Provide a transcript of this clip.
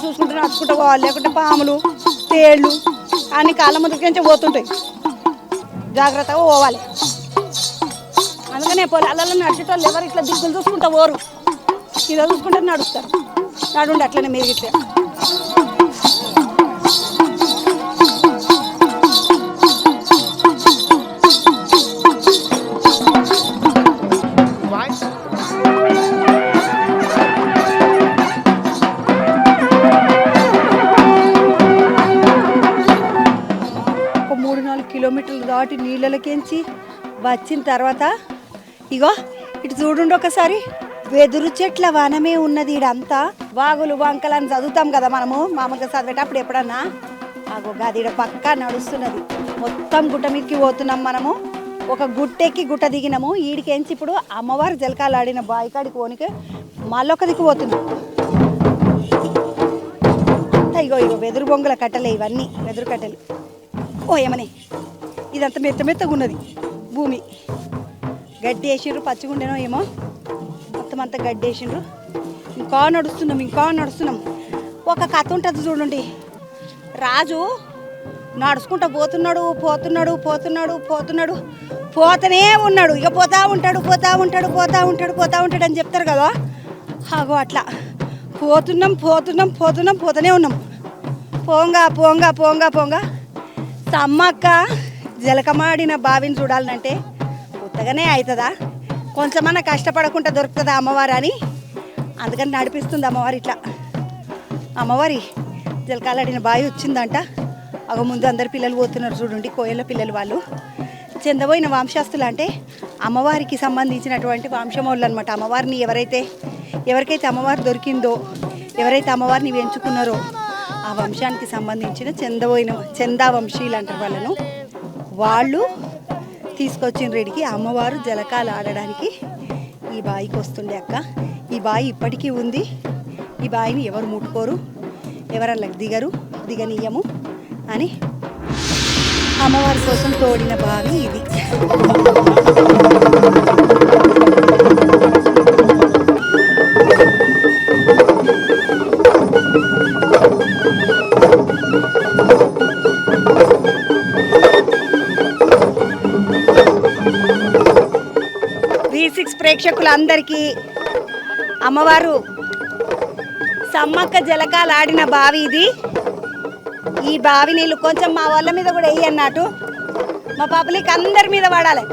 చూసుకుంటూ నడుచుకుంటూ పోవాలి, లేకుంటే పాములు తేళ్ళు అన్ని కాళ్ళ ముందుకు పోతుంటాయి, జాగ్రత్తగా పోవాలి. అందుకనే పొలాలలో నడిచేటోళ్ళు ఎవరు ఇట్లా దిక్కులు చూసుకుంటూ పోరు, ఇలా చూసుకుంటే నడుస్తారు. నడుండి అట్లనే మీరు ఇట్లా ఒక 3-4 కిలోమీటర్లు దాటి నీళ్ళకెంచి వచ్చిన తర్వాత ఇగో ఇటు చూడండి ఒకసారి, వెదురు చెట్ల వనమే ఉన్నది. ఇడంతా వాగులు వంకలు అని చదువుతాం కదా మనము మామూలుగా చదివేటప్పుడు ఎప్పుడన్నా. అగో గది ఇడ పక్క నడుస్తున్నది. మొత్తం గుట్ట మీదకి పోతున్నాం మనము. ఒక గుట్టెక్కి గుట్ట దిగినాము. ఈడికెంచి ఇప్పుడు అమ్మవారు జలకాలు ఆడిన బాయికాడికి పోనికి మళ్ళొక దిక్కు పోతున్నాం. ఇగో ఇగో వెదురు బొంగుల కట్టెలే ఇవన్నీ, వెదురు కట్టెలు. ఓ ఏమని ఇదంతా మెత్తగా ఉన్నది భూమి. గడ్డి వేసిండ్రు, పచ్చిగుండెనో ఏమో, మొత్తం అంతా గడ్డి వేసిండ్రు. ఇంకా నడుస్తున్నాం. ఒక కథ ఉంటుంది చూడండి. రాజు నడుచుకుంటూ పోతూనే ఉన్నాడు. ఇక పోతా ఉంటాడు అని చెప్తారు కదా. అగో అట్లా పోతూనే ఉన్నాం. పోంగా సమ్మక్క జలకమాడిన బావిని చూడాలంటే కొత్తగానే అవుతుందా? కొంచెమన్నా కష్టపడకుండా దొరుకుతుందా అమ్మవారు అని, అందుకని నడిపిస్తుంది అమ్మవారు ఇట్లా. అమ్మవారి జలకాలాడిన బావి వచ్చిందంట. అగ ముందు అందరు పిల్లలు పోతున్నారు చూడండి, కోయల పిల్లలు. వాళ్ళు చెందబోయిన వంశస్థులు, అంటే అమ్మవారికి సంబంధించినటువంటి వంశమోళ్ళు అనమాట. అమ్మవారిని ఎవరికైతే అమ్మవారు దొరికిందో, ఎవరైతే అమ్మవారిని పెంచుకున్నారో ఆ వంశానికి సంబంధించిన చందా వంశీయులు అంటారు వాళ్ళను. వాళ్ళు తీసుకొచ్చిన రెడికి అమ్మవారు జలకాలు ఆడడానికి ఈ బావికి వస్తుండే అక్క. ఈ బావి ఇప్పటికీ ఉంది. ఈ బావిని ఎవరు ముట్టుకోరు, ఎవరన్నా దిగనీయము అని అమ్మవారి కోసం తోడిన బావి ఇది. V6 ప్రేక్షకులందరికీ అమ్మవారు సమ్మక్క జలకాలు ఆడిన బావి ఇది. ఈ బావి నీళ్ళు కొంచెం మా వాళ్ళ మీద కూడా వేయి అన్నట్టు, మా పబ్లిక్ అందరి మీద పడాలి.